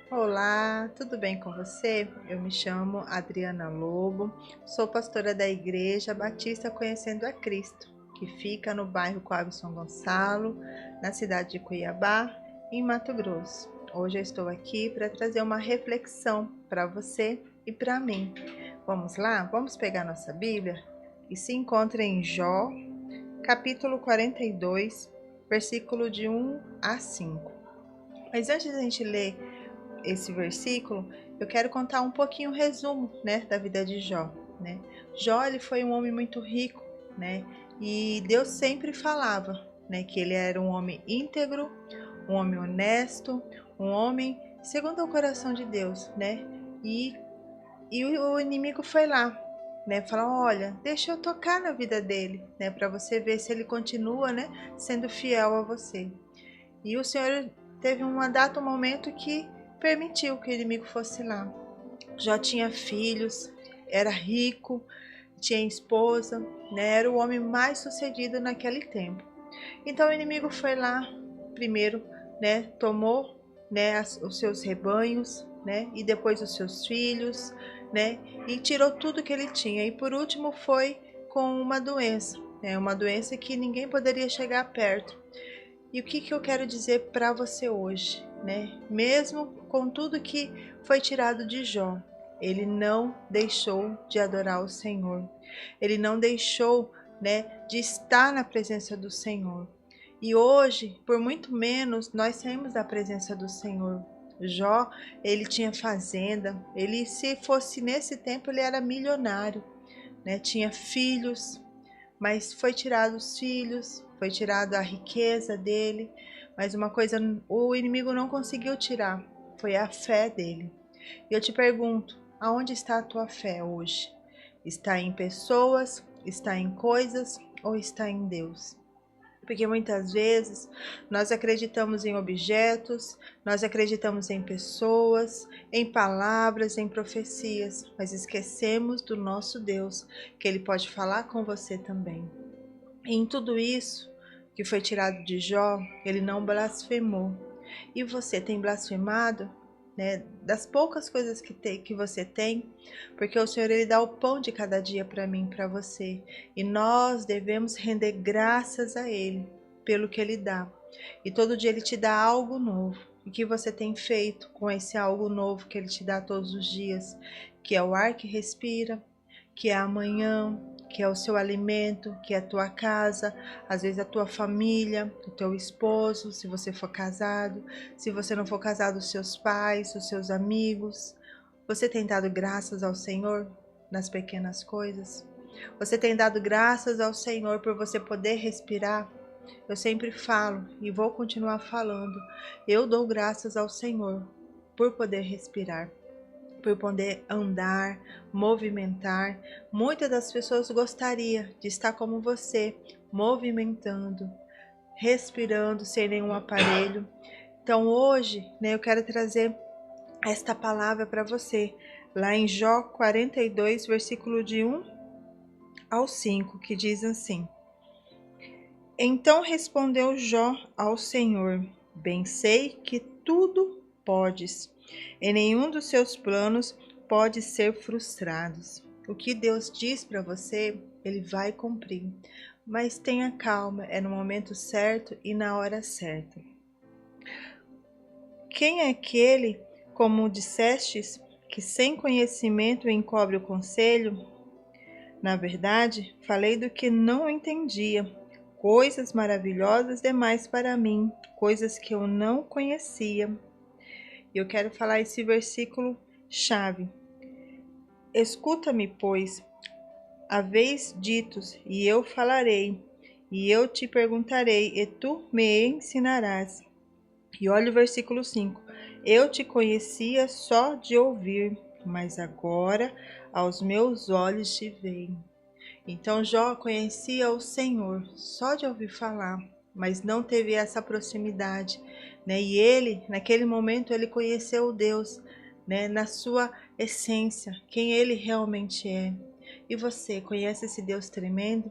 Olá, tudo bem com você? Eu me chamo Adriana Lobo, sou pastora da Igreja Batista Conhecendo a Cristo, que fica no bairro Coab São Gonçalo, na cidade de Cuiabá, em Mato Grosso. Hoje eu estou aqui para trazer uma reflexão para você e para mim. Vamos lá? Vamos pegar nossa Bíblia e se encontra em Jó, capítulo 42, versículo de 1 a 5. Mas antes da gente ler esse versículo, eu quero contar um pouquinho o resumo, né, da vida de Jó, né? Jó, ele foi um homem muito rico, né? E Deus sempre falava, né, que ele era um homem íntegro, um homem honesto, um homem segundo o coração de Deus, né? E o inimigo foi lá, né, falar, olha, deixa eu tocar na vida dele, né, para você ver se ele continua, né, sendo fiel a você. E o Senhor teve uma data, um momento que permitiu que o inimigo fosse lá. Já tinha filhos, era rico, tinha esposa, né? Era o homem mais sucedido naquele tempo. Então o inimigo foi lá, primeiro, né? Tomou, né? Os seus rebanhos, né? E depois os seus filhos, né? E tirou tudo que ele tinha. E por último foi com uma doença, né? Uma doença que ninguém poderia chegar perto. E o que eu quero dizer para você hoje, né? Mesmo com tudo que foi tirado de Jó, ele não deixou de adorar o Senhor. Ele não deixou, né, de estar na presença do Senhor. E hoje, por muito menos, nós saímos da presença do Senhor. Jó, ele tinha fazenda, ele se fosse nesse tempo ele era milionário, né? Tinha filhos, mas foi tirado os filhos, foi tirado a riqueza dele, mas uma coisa o inimigo não conseguiu tirar, foi a fé dele. E eu te pergunto, aonde está a tua fé hoje? Está em pessoas, está em coisas ou está em Deus? Porque muitas vezes nós acreditamos em objetos, nós acreditamos em pessoas, em palavras, em profecias, mas esquecemos do nosso Deus, que Ele pode falar com você também. E em tudo isso que foi tirado de Jó, ele não blasfemou. E você tem blasfemado, né, das poucas coisas que você tem, porque o Senhor ele dá o pão de cada dia para mim, para você, e nós devemos render graças a ele pelo que ele dá. E todo dia ele te dá algo novo. E o que você tem feito com esse algo novo que ele te dá todos os dias, que é o ar que respira, que é amanhã, que é o seu alimento, que é a tua casa, às vezes a tua família, o teu esposo, se você for casado, se você não for casado, os seus pais, os seus amigos. Você tem dado graças ao Senhor nas pequenas coisas? Você tem dado graças ao Senhor por você poder respirar? Eu sempre falo e vou continuar falando, eu dou graças ao Senhor por poder respirar, por poder andar, movimentar. Muitas das pessoas gostariam de estar como você, movimentando, respirando sem nenhum aparelho. Então hoje, né, eu quero trazer esta palavra para você, lá em Jó 42, versículo de 1 ao 5, que diz assim: Então respondeu Jó ao Senhor: Bem sei que tudo podes, e nenhum dos seus planos pode ser frustrado. O que Deus diz para você, Ele vai cumprir. Mas tenha calma, é no momento certo e na hora certa. Quem é aquele, como dissestes, que sem conhecimento encobre o conselho? Na verdade, falei do que não entendia, coisas maravilhosas demais para mim, coisas que eu não conhecia. E eu quero falar esse versículo chave. Escuta-me, pois, haveis ditos, e eu falarei, e eu te perguntarei, e tu me ensinarás. E olha o versículo 5. Eu te conhecia só de ouvir, mas agora aos meus olhos te vejo. Então Jó conhecia o Senhor só de ouvir falar, mas não teve essa proximidade, né? E ele, naquele momento, ele conheceu Deus, né? Na sua essência, quem ele realmente é. E você conhece esse Deus tremendo?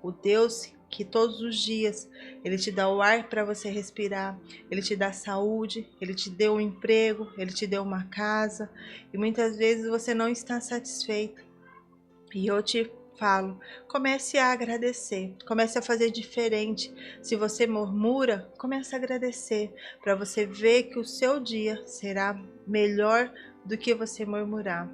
O Deus que todos os dias Ele te dá o ar para você respirar, Ele te dá saúde, Ele te deu um emprego, Ele te deu uma casa, e muitas vezes você não está satisfeito. E eu te falo, comece a agradecer, comece a fazer diferente. Se você murmura, comece a agradecer, para você ver que o seu dia será melhor do que você murmurar.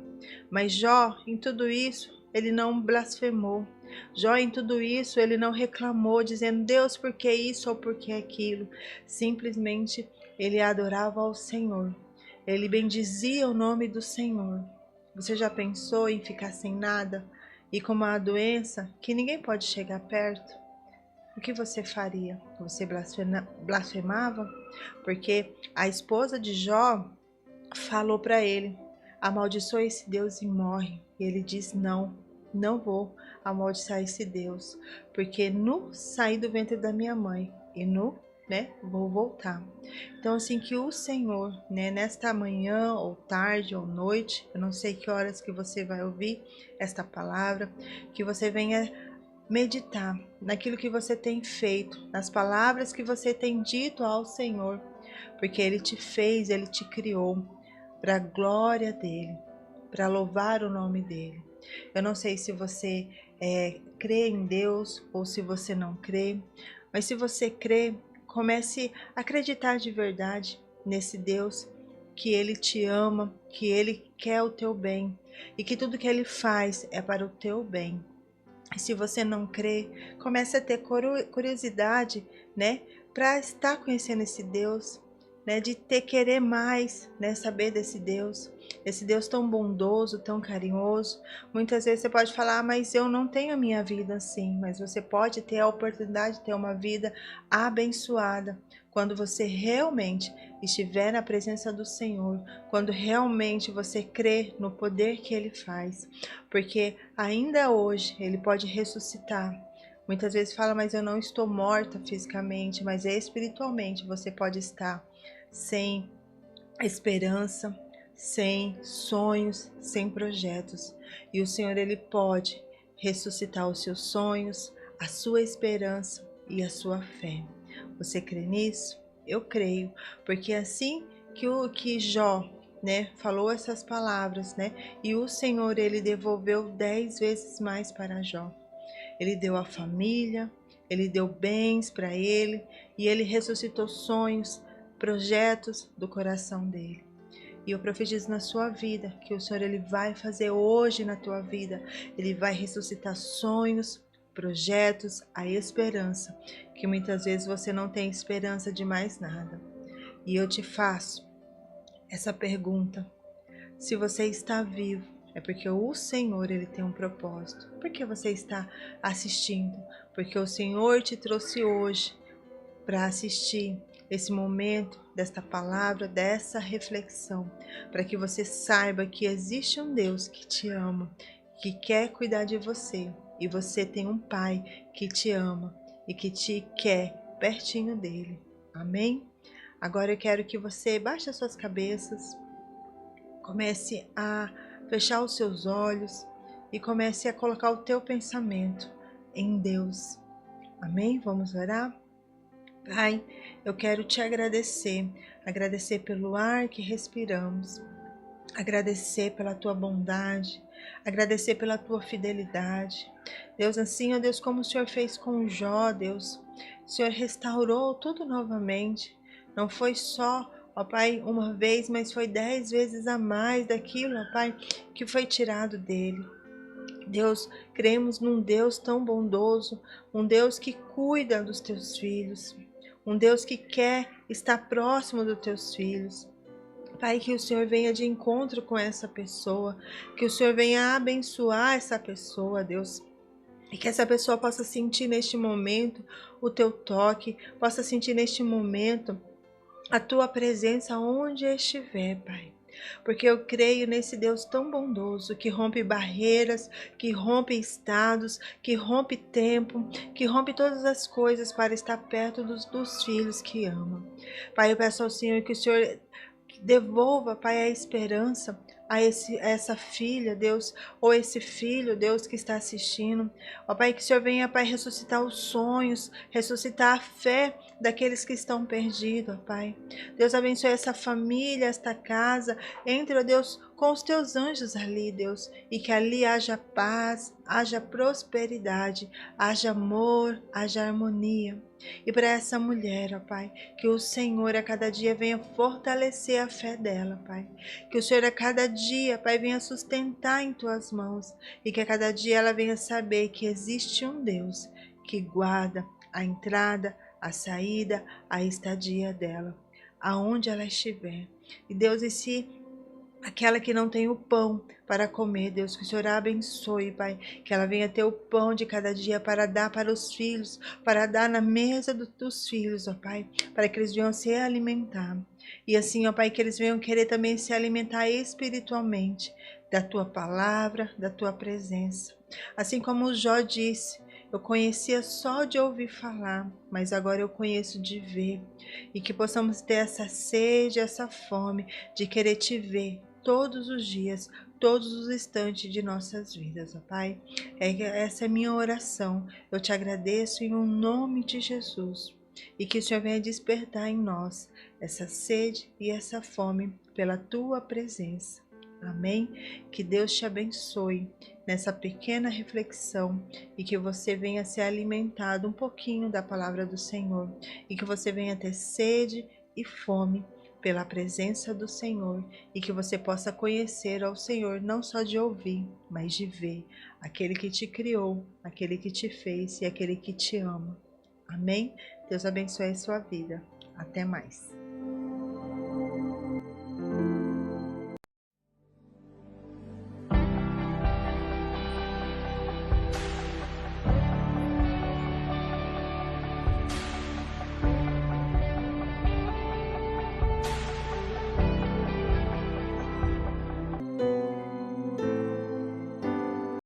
Mas Jó, em tudo isso, ele não blasfemou. Jó, em tudo isso, ele não reclamou, dizendo, Deus, por que isso ou por que aquilo? Simplesmente, ele adorava ao Senhor. Ele bendizia o nome do Senhor. Você já pensou em ficar sem nada e com uma doença que ninguém pode chegar perto? O que você faria? Você blasfemava? Porque a esposa de Jó falou para ele, amaldiçoa esse Deus e morre. E ele diz, não, não vou amaldiçoar esse Deus, porque no saí do ventre da minha mãe e no vou voltar. Então assim que o Senhor, nesta manhã ou tarde ou noite, eu não sei que horas que você vai ouvir esta palavra, que você venha meditar naquilo que você tem feito, nas palavras que você tem dito ao Senhor, porque Ele te fez, Ele te criou para a glória dEle, para louvar o nome dEle. Eu não sei se você crê em Deus ou se você não crê, mas se você crê, comece a acreditar de verdade nesse Deus, que Ele te ama, que Ele quer o teu bem e que tudo que Ele faz é para o teu bem. E se você não crê, comece a ter curiosidade, para estar conhecendo esse Deus, de querer mais, saber desse Deus, esse Deus tão bondoso, tão carinhoso. Muitas vezes você pode falar, mas eu não tenho a minha vida assim, mas você pode ter a oportunidade de ter uma vida abençoada, quando você realmente estiver na presença do Senhor, quando realmente você crê no poder que Ele faz, porque ainda hoje Ele pode ressuscitar. Muitas vezes fala, mas eu não estou morta fisicamente, mas espiritualmente você pode estar sem esperança, sem sonhos, sem projetos. E o Senhor, Ele pode ressuscitar os seus sonhos, a sua esperança e a sua fé. Você crê nisso? Eu creio, porque assim que Jó, falou essas palavras, e o Senhor, Ele devolveu 10 vezes mais para Jó. Ele deu a família, Ele deu bens para ele, e Ele ressuscitou sonhos, projetos do coração dele. E eu profetizo na sua vida que o Senhor, Ele vai fazer hoje na tua vida. Ele vai ressuscitar sonhos, projetos, a esperança, que muitas vezes você não tem esperança de mais nada. E eu te faço essa pergunta: se você está vivo, é porque o Senhor, Ele tem um propósito. Por que você está assistindo? Porque o Senhor te trouxe hoje para assistir esse momento, desta palavra, dessa reflexão, para que você saiba que existe um Deus que te ama, que quer cuidar de você, e você tem um Pai que te ama e que te quer pertinho dele. Amém? Agora eu quero que você baixe as suas cabeças, comece a fechar os seus olhos e comece a colocar o teu pensamento em Deus. Amém? Vamos orar? Pai, eu quero te agradecer pelo ar que respiramos, agradecer pela tua bondade, agradecer pela tua fidelidade. Deus, assim, ó Deus, como o Senhor fez com Jó, Deus, o Senhor restaurou tudo novamente. Não foi só, ó Pai, uma vez, mas foi 10 vezes a mais daquilo, ó Pai, que foi tirado dele. Deus, cremos num Deus tão bondoso, um Deus que cuida dos teus filhos, um Deus que quer estar próximo dos teus filhos. Pai, que o Senhor venha de encontro com essa pessoa, que o Senhor venha abençoar essa pessoa, Deus. E que essa pessoa possa sentir neste momento o teu toque, possa sentir neste momento a tua presença onde estiver, Pai. Porque eu creio nesse Deus tão bondoso, que rompe barreiras, que rompe estados, que rompe tempo, que rompe todas as coisas para estar perto dos filhos que ama. Pai, eu peço ao Senhor que o Senhor devolva, Pai, a esperança a essa filha, Deus, ou esse filho, Deus, que está assistindo. Ó Pai, que o Senhor venha, Pai, ressuscitar os sonhos, ressuscitar a fé daqueles que estão perdidos, ó Pai. Deus, abençoe essa família, esta casa. Entre, ó Deus, com os teus anjos ali, Deus, e que ali haja paz, haja prosperidade, haja amor, haja harmonia. E para essa mulher, ó Pai, que o Senhor a cada dia venha fortalecer a fé dela, Pai. Que o Senhor a cada dia, Pai, venha sustentar em tuas mãos. E que a cada dia ela venha saber que existe um Deus que guarda a entrada, a saída, a estadia dela, aonde ela estiver. E Deus, e se aquela que não tem o pão para comer, Deus, que o Senhor a abençoe, Pai, que ela venha ter o pão de cada dia para dar para os filhos, para dar na mesa dos filhos, ó Pai, para que eles venham se alimentar. E assim, ó Pai, que eles venham querer também se alimentar espiritualmente da Tua palavra, da Tua presença. Assim como o Jó disse, eu conhecia só de ouvir falar, mas agora eu conheço de ver. E que possamos ter essa sede, essa fome de querer Te ver todos os dias, todos os instantes de nossas vidas, ó Pai. Essa é a minha oração. Eu Te agradeço em nome de Jesus. E que o Senhor venha despertar em nós essa sede e essa fome pela Tua presença. Amém? Que Deus te abençoe nessa pequena reflexão e que você venha ser alimentado um pouquinho da palavra do Senhor e que você venha ter sede e fome pela presença do Senhor e que você possa conhecer ao Senhor não só de ouvir, mas de ver aquele que te criou, aquele que te fez e aquele que te ama. Amém? Deus abençoe a sua vida. Até mais.